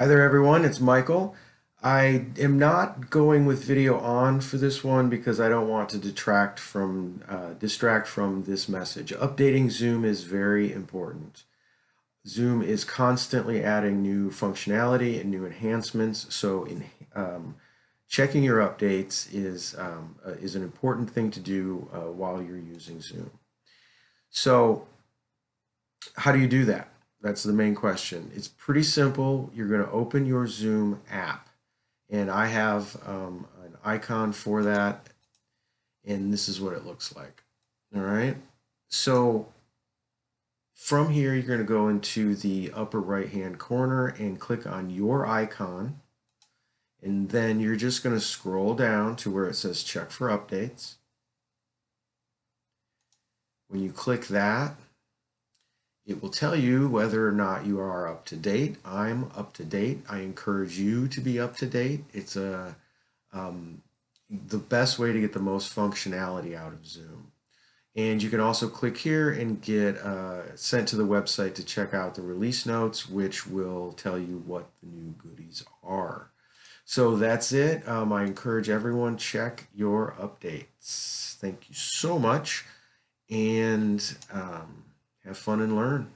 Hi there, everyone. It's Michael. I am not going with video on for this one because I don't want to distract from this message. Updating Zoom is very important. Zoom is constantly adding new functionality and new enhancements, so checking your updates is an important thing to do while you're using Zoom. So how do you do that? That's the main question. It's pretty simple. You're going to open your Zoom app, and I have an icon for that, and this is what it looks like. All right. So from here, you're going to go into the upper right hand corner and click on your icon, and then you're just going to scroll down to where it says check for updates. When you click that, it will tell you whether or not you are up to date. I'm up to date. I encourage you to be up to date. It's the best way to get the most functionality out of Zoom. And you can also click here and get sent to the website to check out the release notes, which will tell you what the new goodies are. So that's it. I encourage everyone, check your updates. Thank you so much, and have fun and learn.